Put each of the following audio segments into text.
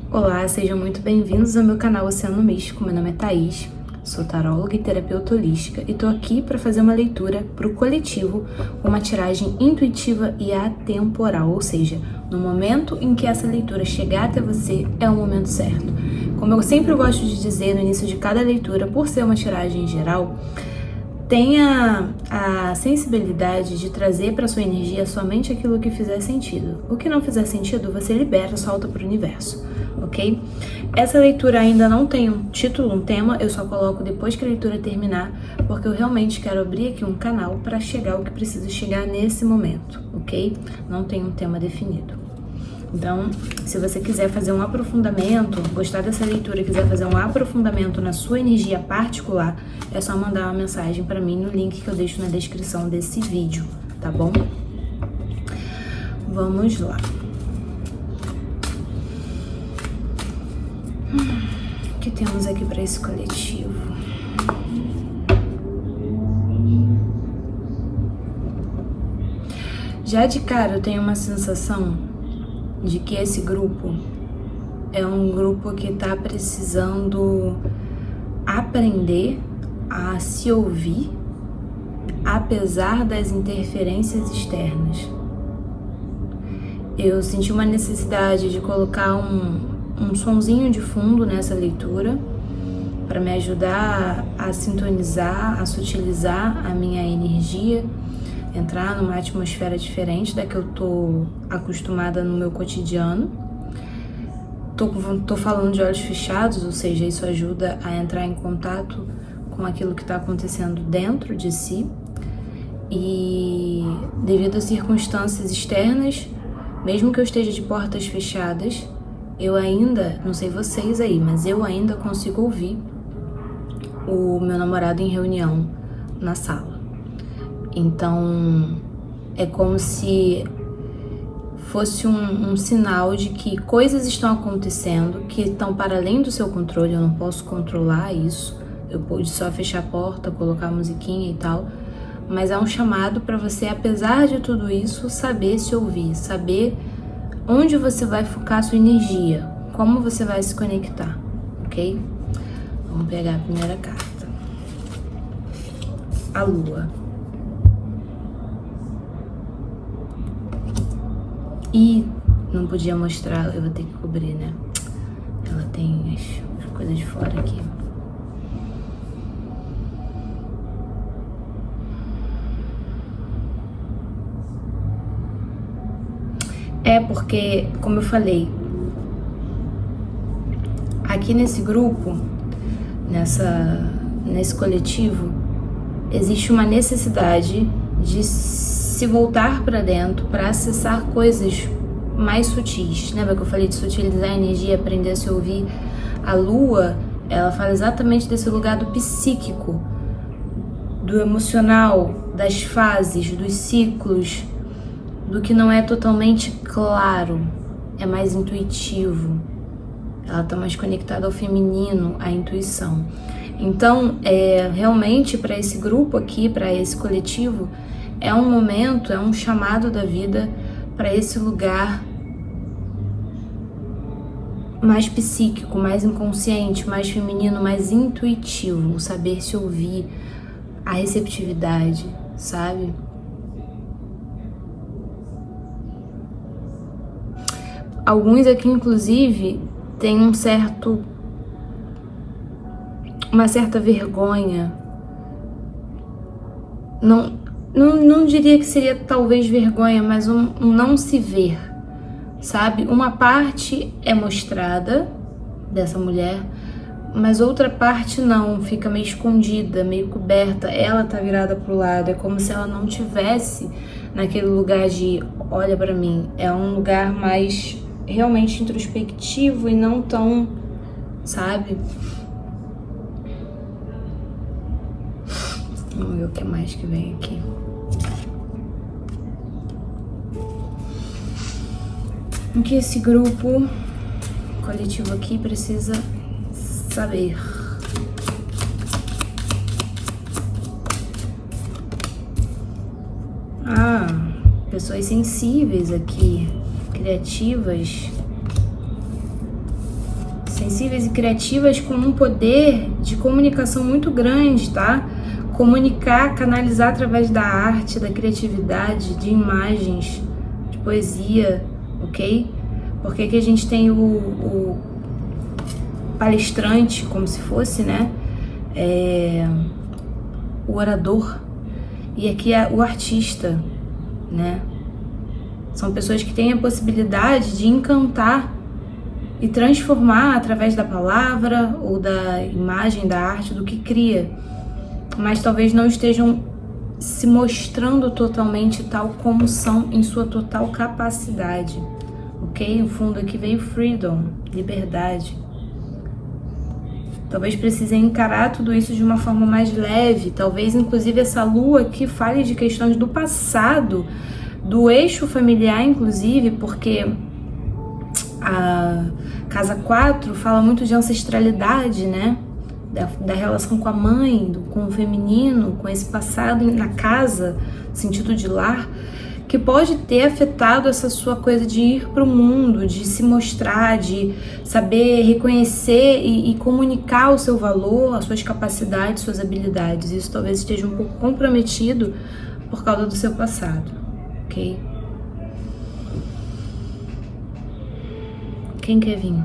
Olá, sejam muito bem-vindos ao meu canal Oceano Místico. Meu nome é Thaís, sou taróloga e terapeuta holística e tô aqui para fazer uma leitura para o coletivo, uma tiragem intuitiva e atemporal, ou seja, no momento em que essa leitura chegar até você é o momento certo. Como eu sempre gosto de dizer no início de cada leitura, por ser uma tiragem geral, tenha a sensibilidade de trazer para sua energia somente aquilo que fizer sentido. O que não fizer sentido, você libera, solta para o universo, ok? Essa leitura ainda não tem um título, um tema, eu só coloco depois que a leitura terminar, porque eu realmente quero abrir aqui um canal para chegar o que precisa chegar nesse momento, ok? Não tem um tema definido. Então, se você quiser fazer um aprofundamento, gostar dessa leitura e quiser fazer um aprofundamento na sua energia particular, é só mandar uma mensagem para mim no link que eu deixo na descrição desse vídeo, tá bom? Vamos lá. O que temos aqui para esse coletivo? Já de cara eu tenho uma sensação de que esse grupo é um grupo que está precisando aprender a se ouvir, apesar das interferências externas. Eu senti uma necessidade de colocar um sonzinho de fundo nessa leitura para me ajudar a sintonizar, a sutilizar a minha energia, entrar numa atmosfera diferente da que eu tô acostumada no meu cotidiano. Tô falando de olhos fechados, ou seja, isso ajuda a entrar em contato com aquilo que está acontecendo dentro de si. E devido a circunstâncias externas, mesmo que eu esteja de portas fechadas, eu ainda, não sei vocês aí, mas eu ainda consigo ouvir o meu namorado em reunião na sala. Então, é como se fosse um sinal de que coisas estão acontecendo que estão para além do seu controle. Eu não posso controlar isso. Eu pude só fechar a porta, colocar a musiquinha e tal. Mas é um chamado para você, apesar de tudo isso, saber se ouvir, saber onde você vai focar a sua energia, como você vai se conectar, ok? Vamos pegar a primeira carta. A Lua. E não podia mostrar, eu vou ter que cobrir, né? Ela tem as coisas de fora aqui. É porque, como eu falei, aqui nesse grupo, nesse coletivo, existe uma necessidade de se voltar para dentro para acessar coisas mais sutis. Lembra que eu falei de sutilizar a energia, aprender a se ouvir? A Lua, ela fala exatamente desse lugar do psíquico, do emocional, das fases, dos ciclos, do que não é totalmente claro, é mais intuitivo. Ela está mais conectada ao feminino, à intuição. Então, realmente para esse grupo aqui, para esse coletivo, é um momento, é um chamado da vida para esse lugar mais psíquico, mais inconsciente, mais feminino, mais intuitivo, o saber se ouvir, a receptividade, sabe? Alguns aqui, inclusive, têm uma certa vergonha. Não diria que seria talvez vergonha, mas um não se ver, sabe? Uma parte é mostrada dessa mulher, mas outra parte não, fica meio escondida, meio coberta. Ela tá virada pro lado, é como se ela não tivesse naquele lugar de olha pra mim. É um lugar mais realmente introspectivo e não tão, sabe? Vamos ver o que mais que vem aqui. O que esse grupo coletivo aqui precisa saber? Pessoas sensíveis aqui, criativas, sensíveis e criativas com um poder de comunicação muito grande, tá? Comunicar, canalizar através da arte, da criatividade, de imagens, de poesia, ok? Porque aqui a gente tem o palestrante, como se fosse, né? O orador, e aqui é o artista, né? São pessoas que têm a possibilidade de encantar e transformar através da palavra ou da imagem, da arte, do que cria, mas talvez não estejam se mostrando totalmente tal como são em sua total capacidade, ok? O fundo aqui veio freedom, liberdade. Talvez precisem encarar tudo isso de uma forma mais leve, talvez inclusive essa lua aqui fale de questões do passado, do eixo familiar inclusive, porque a casa 4 fala muito de ancestralidade, né? Da relação com a mãe, com o feminino, com esse passado na casa, sentido de lar, que pode ter afetado essa sua coisa de ir para o mundo, de se mostrar, de saber reconhecer e comunicar o seu valor, as suas capacidades, suas habilidades. Isso talvez esteja um pouco comprometido por causa do seu passado, ok? Quem quer vir?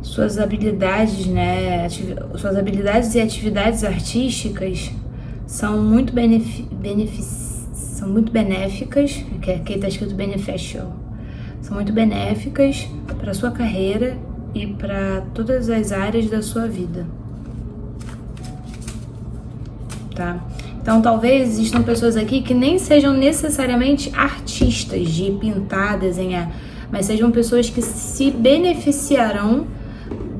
Suas habilidades, né? Suas habilidades e atividades artísticas são muito benéficas, que aqui está escrito beneficial, são muito benéficas para sua carreira e para todas as áreas da sua vida, tá? Então talvez existam pessoas aqui que nem sejam necessariamente artistas de pintar, desenhar, mas sejam pessoas que se beneficiarão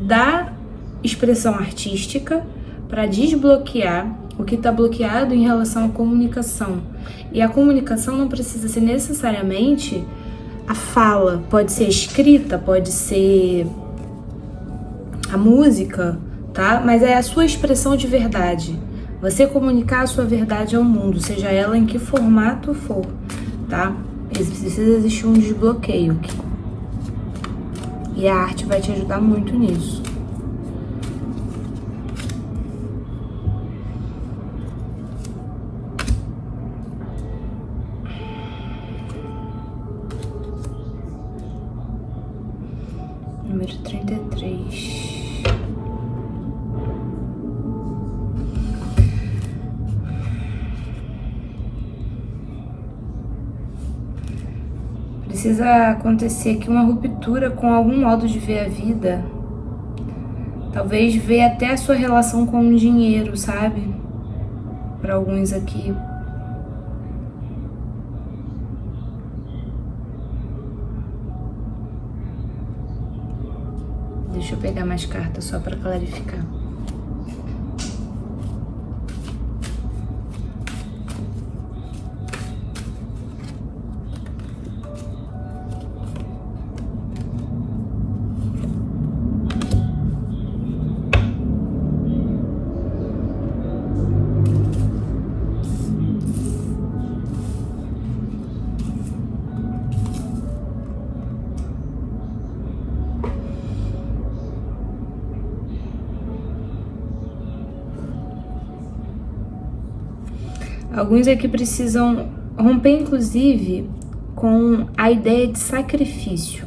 da expressão artística para desbloquear o que está bloqueado em relação à comunicação. E a comunicação não precisa ser necessariamente a fala, pode ser escrita, pode ser a música, tá? Mas é a sua expressão de verdade. Você comunicar a sua verdade ao mundo, seja ela em que formato for, tá? Precisa existir um desbloqueio aqui. E a arte vai te ajudar muito nisso. Número 33. Precisa acontecer aqui uma ruptura com algum modo de ver a vida. Talvez ver até a sua relação com o dinheiro, sabe? Para alguns aqui. Deixa eu pegar mais cartas só para clarificar. Alguns aqui precisam romper, inclusive, com a ideia de sacrifício.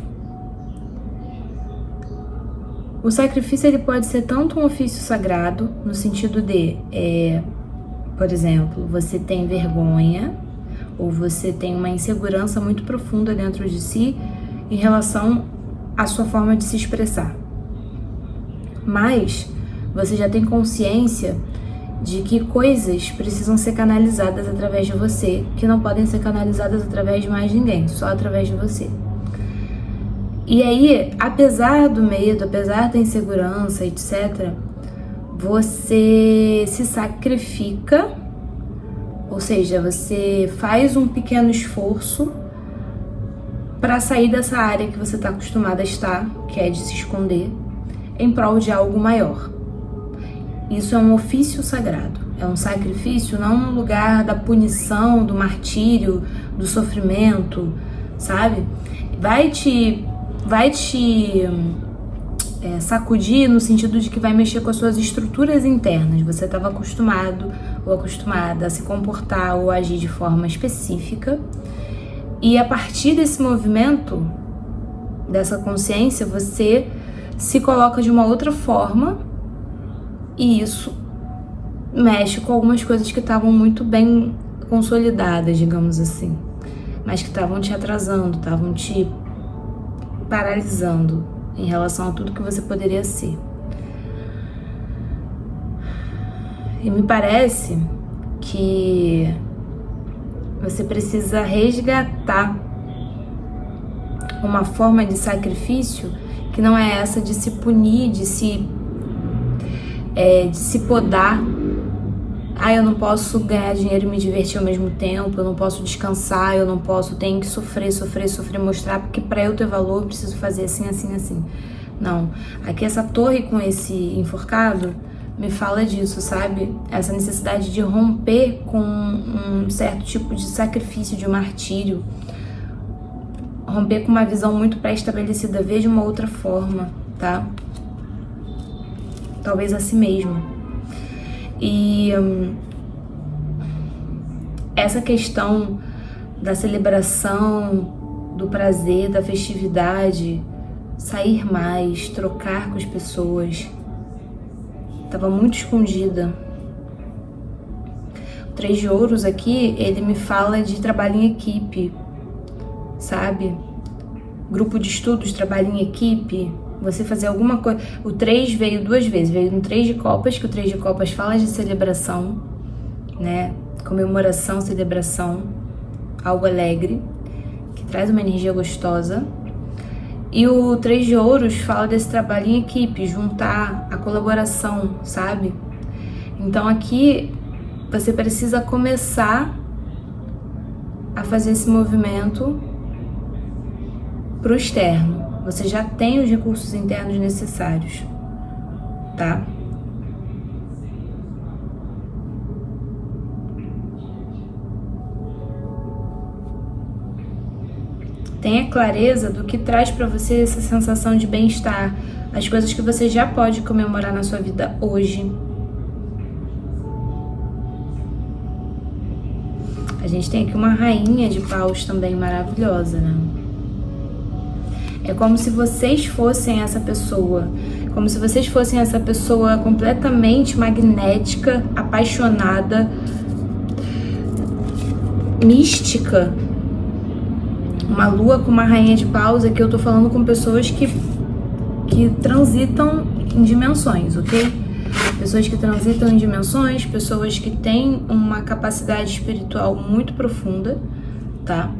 O sacrifício ele pode ser tanto um ofício sagrado, no sentido de, por exemplo, você tem vergonha ou você tem uma insegurança muito profunda dentro de si em relação à sua forma de se expressar. Mas você já tem consciência de que coisas precisam ser canalizadas através de você, que não podem ser canalizadas através de mais ninguém, só através de você. E aí, apesar do medo, apesar da insegurança, etc., você se sacrifica, ou seja, você faz um pequeno esforço para sair dessa área que você está acostumada a estar, que é de se esconder, em prol de algo maior. Isso é um ofício sagrado, é um sacrifício, não no lugar da punição, do martírio, do sofrimento, sabe? Vai te sacudir no sentido de que vai mexer com as suas estruturas internas. Você estava acostumado ou acostumada a se comportar ou agir de forma específica, e a partir desse movimento, dessa consciência, você se coloca de uma outra forma, e isso mexe com algumas coisas que estavam muito bem consolidadas, digamos assim, mas que estavam te atrasando, estavam te paralisando em relação a tudo que você poderia ser. E me parece que você precisa resgatar uma forma de sacrifício que não é essa de se punir, de se podar. Eu não posso ganhar dinheiro e me divertir ao mesmo tempo, eu não posso descansar, eu não posso, tenho que sofrer, mostrar, porque para eu ter valor eu preciso fazer assim, assim, assim. Não, aqui essa torre com esse enforcado me fala disso, sabe? Essa necessidade de romper com um certo tipo de sacrifício, de martírio, romper com uma visão muito pré-estabelecida, ver de uma outra forma, tá? Talvez a si mesmo. E essa questão da celebração, do prazer, da festividade, sair mais, trocar com as pessoas, estava muito escondida. O 3 de ouros aqui, ele me fala de trabalho em equipe, sabe? Grupo de estudos, trabalho em equipe, você fazer alguma coisa. O 3 veio 2 vezes, veio no 3 de copas, que o 3 de copas fala de celebração, né? Comemoração, celebração, algo alegre, que traz uma energia gostosa. E o 3 de ouros fala desse trabalho em equipe, juntar, a colaboração, sabe? Então aqui você precisa começar a fazer esse movimento pro externo. Você já tem os recursos internos necessários, tá? Tenha clareza do que traz para você essa sensação de bem-estar, as coisas que você já pode comemorar na sua vida hoje. A gente tem aqui uma rainha de paus também maravilhosa, né? É como se vocês fossem essa pessoa, como se vocês fossem essa pessoa completamente magnética, apaixonada, mística. Uma lua com uma rainha de paus, aqui eu tô falando com pessoas que transitam em dimensões, ok? Pessoas que transitam em dimensões, pessoas que têm uma capacidade espiritual muito profunda, tá?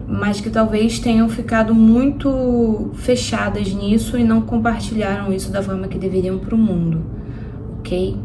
Mas que talvez tenham ficado muito fechadas nisso e não compartilharam isso da forma que deveriam pro mundo, ok?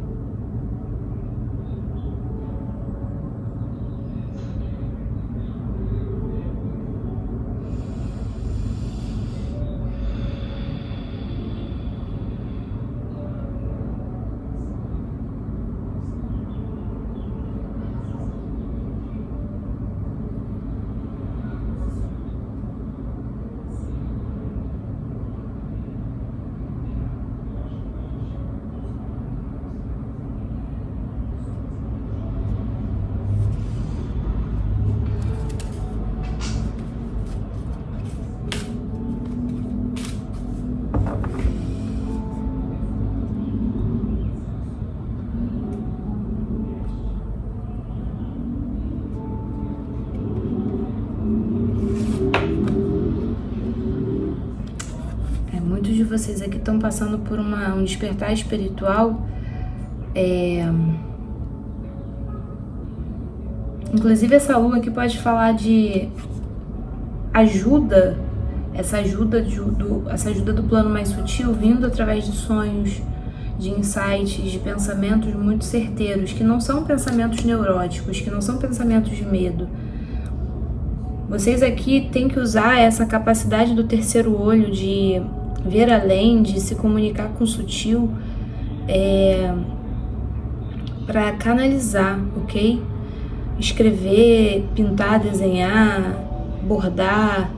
Muitos de vocês aqui estão passando por um despertar espiritual. Inclusive essa lua aqui pode falar de ajuda, essa ajuda do plano mais sutil vindo através de sonhos, de insights, de pensamentos muito certeiros, que não são pensamentos neuróticos, que não são pensamentos de medo. Vocês aqui têm que usar essa capacidade do terceiro olho de ver além, de se comunicar com o sutil, para canalizar, ok? Escrever, pintar, desenhar, bordar,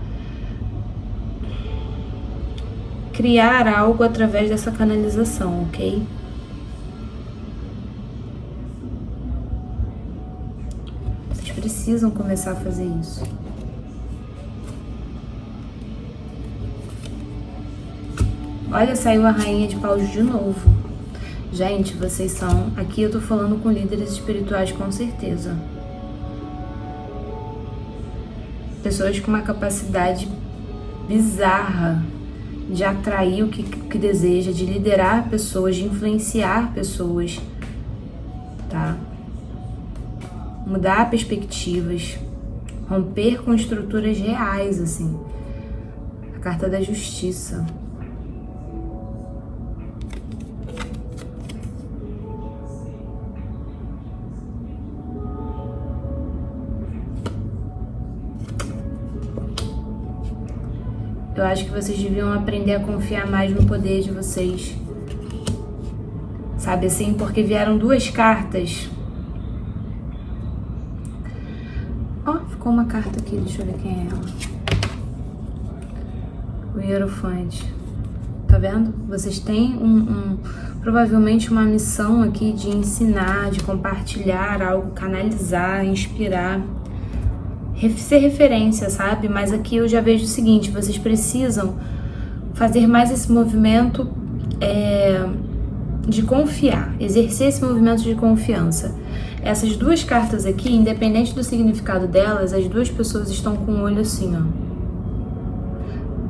criar algo através dessa canalização, ok? Vocês precisam começar a fazer isso. Olha, saiu a Rainha de Paus de novo. Gente, vocês são... Aqui eu tô falando com líderes espirituais com certeza. Pessoas com uma capacidade bizarra de atrair o que deseja, de liderar pessoas, de influenciar pessoas, tá? Mudar perspectivas, romper com estruturas reais, assim. A carta da justiça. Eu acho que vocês deviam aprender a confiar mais no poder de vocês. Sabe assim? Porque vieram duas cartas. Ó, ficou uma carta aqui, deixa eu ver quem é ela. O Hierofante. Tá vendo? Vocês têm provavelmente uma missão aqui de ensinar, de compartilhar algo, canalizar, inspirar. Ser referência, sabe? Mas aqui eu já vejo o seguinte, vocês precisam fazer mais esse movimento de confiar, exercer esse movimento de confiança. Essas duas cartas aqui, independente do significado delas, as duas pessoas estão com o olho assim, ó.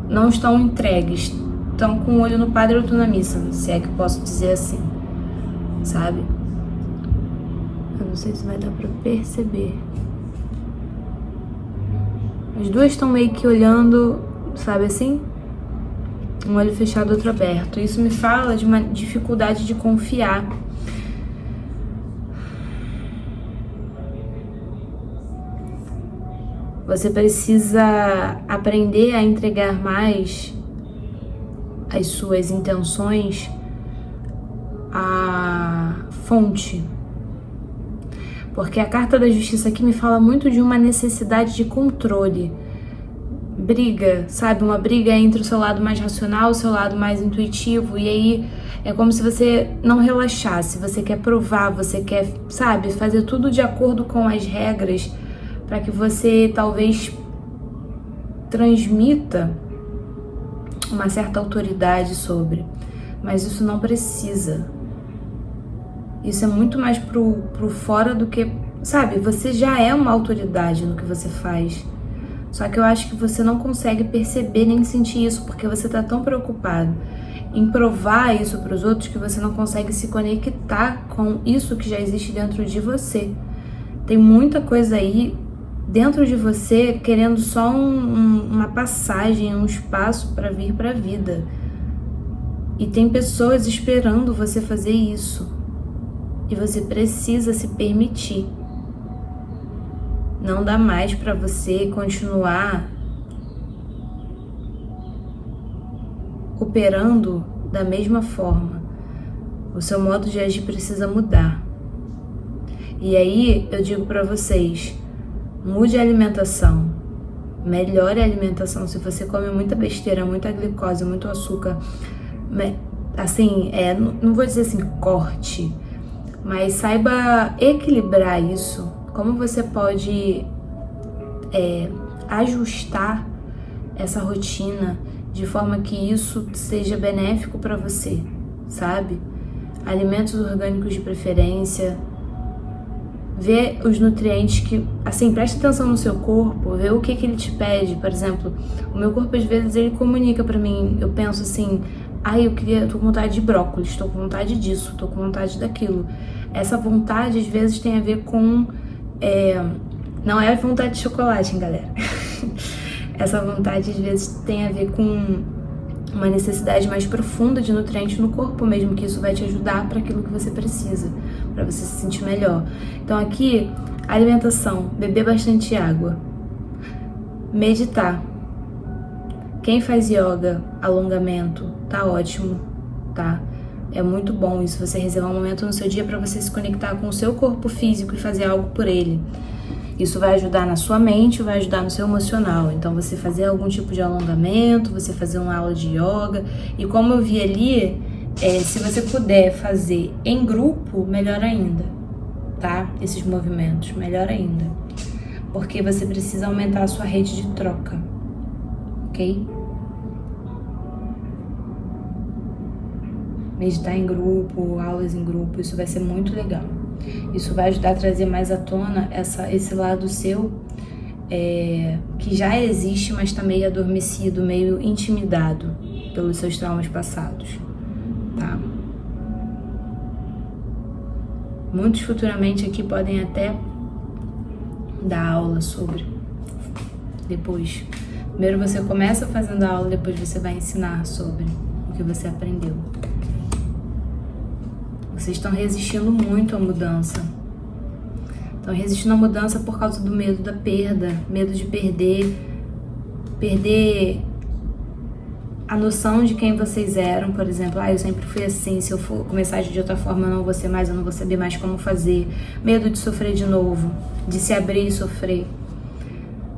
Não estão entregues, estão com o olho no Padre ou na missa, se é que posso dizer assim, sabe? Eu não sei se vai dar pra perceber. As duas estão meio que olhando, sabe assim? Um olho fechado, outro aberto. Isso me fala de uma dificuldade de confiar. Você precisa aprender a entregar mais as suas intenções à fonte. Porque a carta da justiça aqui me fala muito de uma necessidade de controle. Briga, sabe? Uma briga entre o seu lado mais racional, o seu lado mais intuitivo. E aí é como se você não relaxasse. Você quer provar, você quer, sabe? Fazer tudo de acordo com as regras para que você talvez transmita uma certa autoridade sobre. Mas isso não precisa. Isso é muito mais pro fora do que... Sabe, você já é uma autoridade no que você faz. Só que eu acho que você não consegue perceber nem sentir isso, porque você tá tão preocupado em provar isso pros outros que você não consegue se conectar com isso que já existe dentro de você. Tem muita coisa aí dentro de você querendo só uma passagem, um espaço para vir pra vida. E tem pessoas esperando você fazer isso. E você precisa se permitir. Não dá mais para você continuar operando da mesma forma. O seu modo de agir precisa mudar. E aí eu digo para vocês, mude a alimentação. Melhore a alimentação. Se você come muita besteira, muita glicose, muito açúcar, assim, não vou dizer assim, corte, mas saiba equilibrar isso. Como você pode ajustar essa rotina de forma que isso seja benéfico para você, sabe? Alimentos orgânicos de preferência. Ver os nutrientes que... Assim, preste atenção no seu corpo, ver o que ele te pede. Por exemplo, o meu corpo às vezes ele comunica para mim. Eu penso assim... tô com vontade de brócolis, tô com vontade disso, tô com vontade daquilo. Essa vontade, às vezes, tem a ver com... não é vontade de chocolate, hein, galera? Essa vontade, às vezes, tem a ver com uma necessidade mais profunda de nutrientes no corpo mesmo, que isso vai te ajudar para aquilo que você precisa, para você se sentir melhor. Então aqui, alimentação, beber bastante água, meditar. Quem faz yoga, alongamento, tá ótimo, tá? É muito bom isso, você reservar um momento no seu dia para você se conectar com o seu corpo físico e fazer algo por ele. Isso vai ajudar na sua mente, vai ajudar no seu emocional. Então você fazer algum tipo de alongamento, você fazer uma aula de yoga. E como eu vi ali, se você puder fazer em grupo, melhor ainda, tá? Esses movimentos, melhor ainda. Porque você precisa aumentar a sua rede de troca, ok? Meditar em grupo, aulas em grupo, isso vai ser muito legal. Isso vai ajudar a trazer mais à tona esse lado seu que já existe, mas está meio adormecido, meio intimidado pelos seus traumas passados, tá? Muitos futuramente aqui podem até dar aula sobre, depois. Primeiro você começa fazendo a aula, depois você vai ensinar sobre o que você aprendeu. Vocês estão resistindo muito à mudança. Estão resistindo à mudança por causa do medo da perda, medo de perder a noção de quem vocês eram, por exemplo. Eu sempre fui assim, se eu for começar de outra forma eu não vou ser mais, eu não vou saber mais como fazer. Medo de sofrer de novo, de se abrir e sofrer.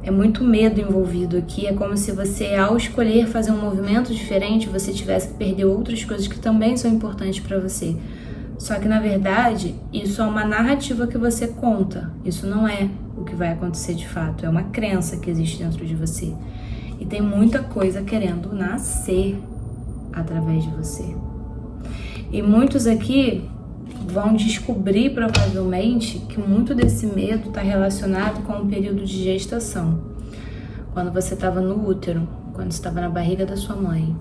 É muito medo envolvido aqui, é como se você, ao escolher fazer um movimento diferente, você tivesse que perder outras coisas que também são importantes para você. Só que, na verdade, isso é uma narrativa que você conta. Isso não é o que vai acontecer de fato. É uma crença que existe dentro de você. E tem muita coisa querendo nascer através de você. E muitos aqui vão descobrir, provavelmente, que muito desse medo está relacionado com o período de gestação. Quando você estava no útero, quando você estava na barriga da sua mãe.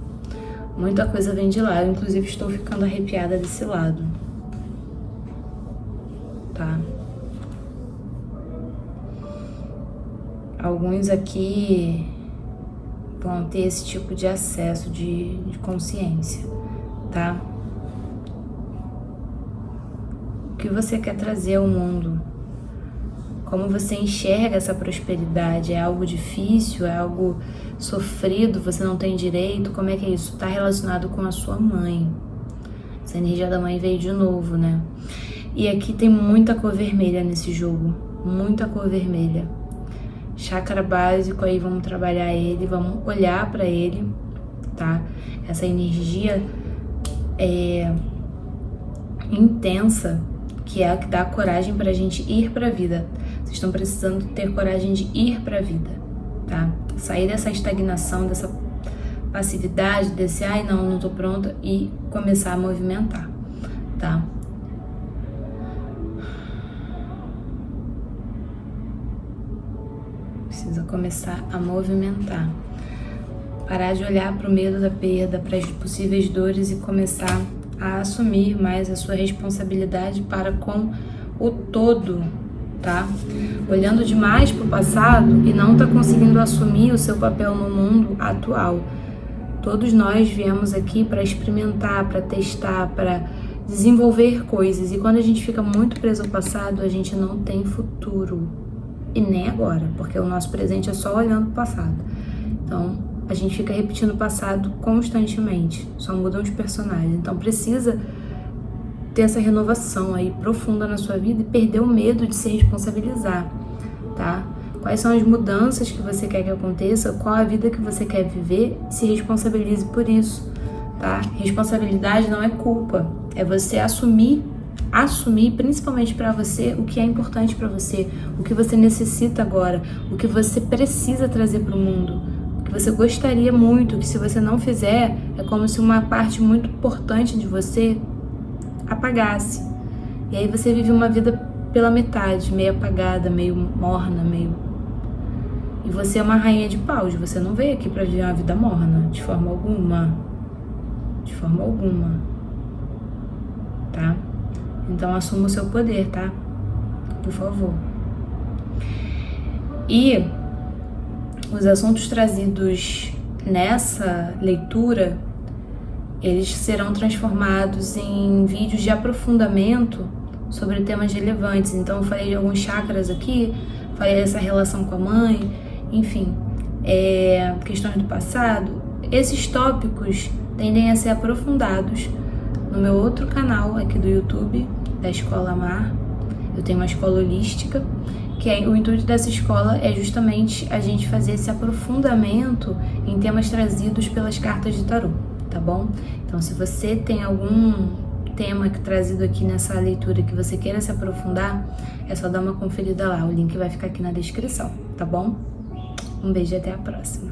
Muita coisa vem de lá. Eu, inclusive, estou ficando arrepiada desse lado. Tá? Alguns aqui vão ter esse tipo de acesso de consciência, tá? O que você quer trazer ao mundo? Como você enxerga essa prosperidade? É algo difícil? É algo sofrido? Você não tem direito? Como é que é isso? Está relacionado com a sua mãe. Essa energia da mãe veio de novo, né? E aqui tem muita cor vermelha nesse jogo. Muita cor vermelha. Chakra básico, aí vamos trabalhar ele, vamos olhar para ele, tá? Essa energia intensa, que é a que dá coragem pra gente ir pra vida. Vocês estão precisando ter coragem de ir pra vida, tá? Sair dessa estagnação, dessa passividade, desse não tô pronta, e começar a movimentar, tá? Precisa começar a movimentar. Parar de olhar para o medo da perda, para as possíveis dores e começar a assumir mais a sua responsabilidade para com o todo, tá? Olhando demais para o passado e não tá conseguindo assumir o seu papel no mundo atual. Todos nós viemos aqui para experimentar, para testar, para desenvolver coisas. E quando a gente fica muito preso ao passado, a gente não tem futuro. E nem agora, porque o nosso presente é só olhando para o passado. Então, a gente fica repetindo o passado constantemente, só mudam os personagens. Então, precisa ter essa renovação aí profunda na sua vida e perder o medo de se responsabilizar, tá? Quais são as mudanças que você quer que aconteça, qual a vida que você quer viver, se responsabilize por isso, tá? Responsabilidade não é culpa, é você assumir principalmente para você o que é importante para você, o que você necessita agora, o que você precisa trazer para o mundo, o que você gostaria muito, que se você não fizer, é como se uma parte muito importante de você apagasse. E aí você vive uma vida pela metade, meio apagada, meio morna, E você é uma rainha de paus, você não veio aqui para viver uma vida morna, de forma alguma. De forma alguma. Tá? Então assuma o seu poder, tá? Por favor. E os assuntos trazidos nessa leitura, eles serão transformados em vídeos de aprofundamento sobre temas relevantes. Então eu falei de alguns chakras aqui, falei dessa relação com a mãe, enfim, questões do passado. Esses tópicos tendem a ser aprofundados no meu outro canal aqui do YouTube, da Escola Amar. Eu tenho uma escola holística, o intuito dessa escola é justamente a gente fazer esse aprofundamento em temas trazidos pelas cartas de tarô, tá bom? Então, se você tem algum tema trazido aqui nessa leitura que você queira se aprofundar, é só dar uma conferida lá, o link vai ficar aqui na descrição, tá bom? Um beijo e até a próxima.